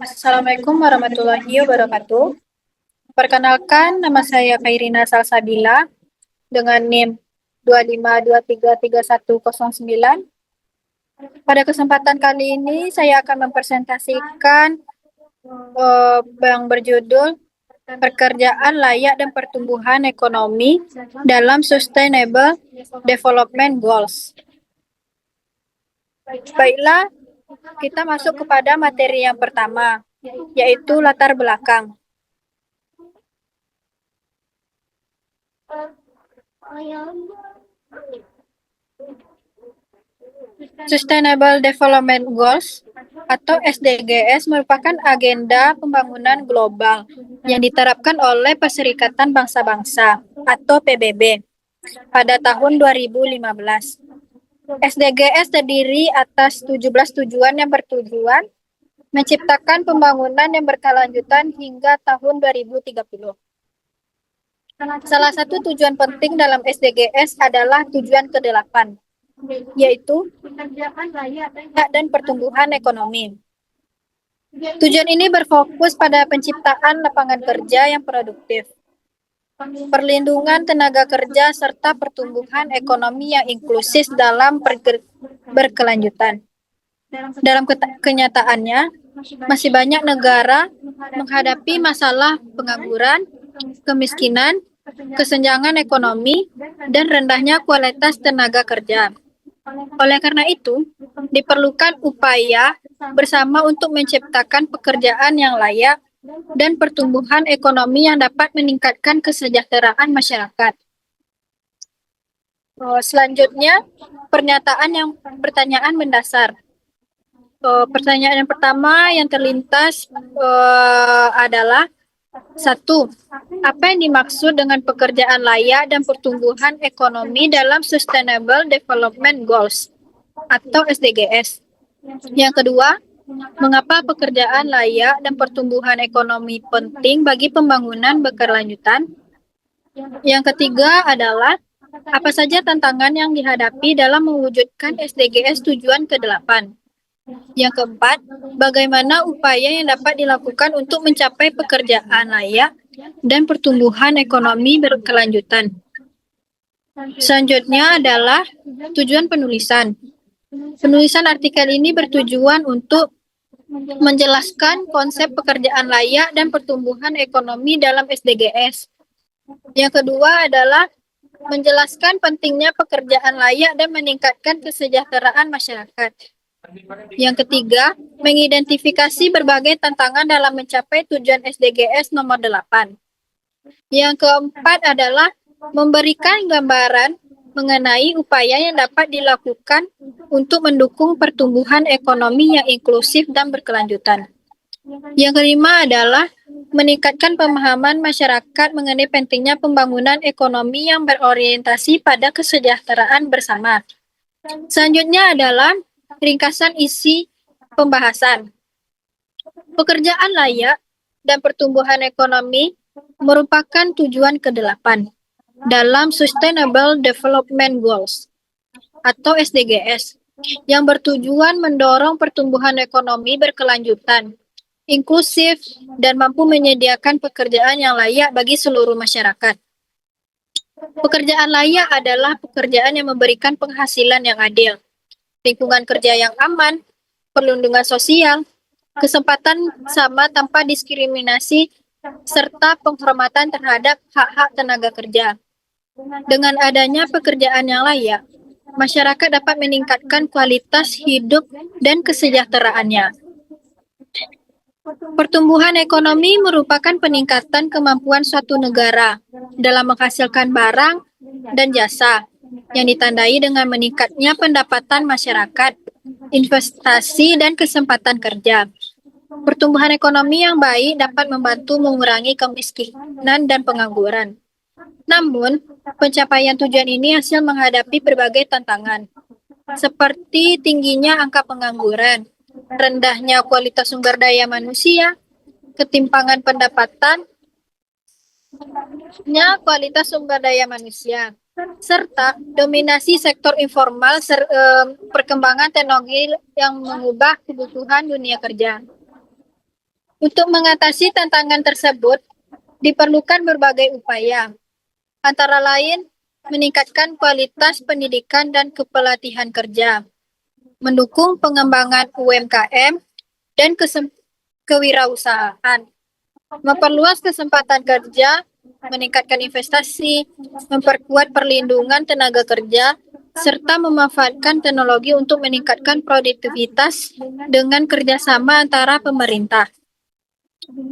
Assalamualaikum warahmatullahi wabarakatuh. Perkenalkan, nama saya Kairina Salsabila dengan NIM 252333109. Pada kesempatan kali ini, saya akan mempresentasikan yang berjudul Pekerjaan Layak dan Pertumbuhan Ekonomi dalam Sustainable Development Goals. Baiklah, kita masuk kepada materi yang pertama, yaitu latar belakang. Sustainable Development Goals atau SDGs merupakan agenda pembangunan global yang diterapkan oleh Perserikatan Bangsa-Bangsa atau PBB pada tahun 2015. SDGs terdiri atas 17 tujuan yang bertujuan menciptakan pembangunan yang berkelanjutan hingga tahun 2030. Salah satu tujuan penting dalam SDGs adalah tujuan ke-8, yaitu pekerjaan layak dan pertumbuhan ekonomi. Tujuan ini berfokus pada penciptaan lapangan kerja yang produktif, perlindungan tenaga kerja, serta pertumbuhan ekonomi yang inklusif dalam berkelanjutan. Dalam kenyataannya, masih banyak negara menghadapi masalah pengangguran, kemiskinan, kesenjangan ekonomi, dan rendahnya kualitas tenaga kerja. Oleh karena itu, diperlukan upaya bersama untuk menciptakan pekerjaan yang layak dan pertumbuhan ekonomi yang dapat meningkatkan kesejahteraan masyarakat. Selanjutnya, pertanyaan mendasar. Pertanyaan yang pertama yang terlintas adalah 1. Apa yang dimaksud dengan pekerjaan layak dan pertumbuhan ekonomi dalam Sustainable Development Goals atau SDGs? Yang kedua, mengapa pekerjaan layak dan pertumbuhan ekonomi penting bagi pembangunan berkelanjutan? Yang ketiga adalah, apa saja tantangan yang dihadapi dalam mewujudkan SDGs tujuan ke-8? Yang keempat, bagaimana upaya yang dapat dilakukan untuk mencapai pekerjaan layak dan pertumbuhan ekonomi berkelanjutan? Selanjutnya adalah tujuan penulisan. Penulisan artikel ini bertujuan untuk menjelaskan konsep pekerjaan layak dan pertumbuhan ekonomi dalam SDGs. Yang kedua adalah menjelaskan pentingnya pekerjaan layak dan meningkatkan kesejahteraan masyarakat. Yang ketiga, mengidentifikasi berbagai tantangan dalam mencapai tujuan SDGs nomor 8. Yang keempat adalah memberikan gambaran mengenai upaya yang dapat dilakukan untuk mendukung pertumbuhan ekonomi yang inklusif dan berkelanjutan. Yang kelima adalah meningkatkan pemahaman masyarakat mengenai pentingnya pembangunan ekonomi yang berorientasi pada kesejahteraan bersama. Selanjutnya adalah ringkasan isi pembahasan. Pekerjaan layak dan pertumbuhan ekonomi merupakan tujuan ke-8 dalam Sustainable Development Goals atau SDGs yang bertujuan mendorong pertumbuhan ekonomi berkelanjutan, inklusif, dan mampu menyediakan pekerjaan yang layak bagi seluruh masyarakat. Pekerjaan layak adalah pekerjaan yang memberikan penghasilan yang adil, lingkungan kerja yang aman, perlindungan sosial, kesempatan sama tanpa diskriminasi, serta penghormatan terhadap hak-hak tenaga kerja. Dengan adanya pekerjaan yang layak, masyarakat dapat meningkatkan kualitas hidup dan kesejahteraannya. Pertumbuhan ekonomi merupakan peningkatan kemampuan suatu negara dalam menghasilkan barang dan jasa yang ditandai dengan meningkatnya pendapatan masyarakat, investasi, dan kesempatan kerja. Pertumbuhan ekonomi yang baik dapat membantu mengurangi kemiskinan dan pengangguran. Namun, pencapaian tujuan ini hasil menghadapi berbagai tantangan, seperti tingginya angka pengangguran, rendahnya kualitas sumber daya manusia, ketimpangan pendapatan, kualitas sumber daya manusia, serta dominasi sektor informal, perkembangan teknologi yang mengubah kebutuhan dunia kerja. Untuk mengatasi tantangan tersebut, diperlukan berbagai upaya, antara lain meningkatkan kualitas pendidikan dan kepelatihan kerja, mendukung pengembangan UMKM dan kewirausahaan, memperluas kesempatan kerja, meningkatkan investasi, memperkuat perlindungan tenaga kerja, serta memanfaatkan teknologi untuk meningkatkan produktivitas dengan kerjasama antara pemerintah,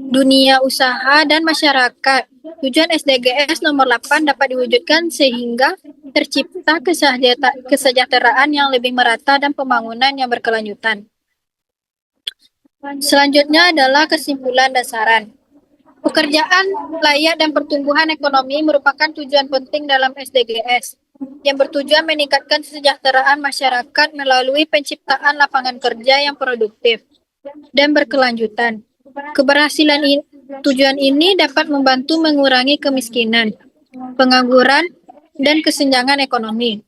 dunia usaha, dan masyarakat. Tujuan SDGs nomor 8 dapat diwujudkan sehingga tercipta kesejahteraan yang lebih merata dan pembangunan yang berkelanjutan. Selanjutnya adalah kesimpulan dan saran. Pekerjaan layak dan pertumbuhan ekonomi merupakan tujuan penting dalam SDGs yang bertujuan meningkatkan kesejahteraan masyarakat melalui penciptaan lapangan kerja yang produktif dan berkelanjutan. Tujuan ini dapat membantu mengurangi kemiskinan, pengangguran, dan kesenjangan ekonomi.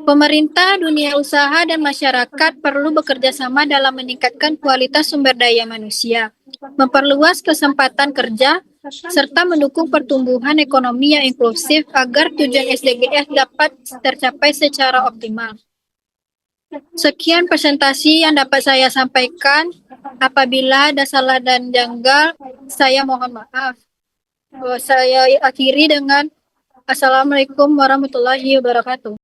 Pemerintah, dunia usaha, dan masyarakat perlu bekerja sama dalam meningkatkan kualitas sumber daya manusia, memperluas kesempatan kerja, serta mendukung pertumbuhan ekonomi yang inklusif agar tujuan SDGs dapat tercapai secara optimal. Sekian presentasi yang dapat saya sampaikan. Apabila ada salah dan janggal, saya mohon maaf. Saya akhiri dengan Assalamualaikum warahmatullahi wabarakatuh.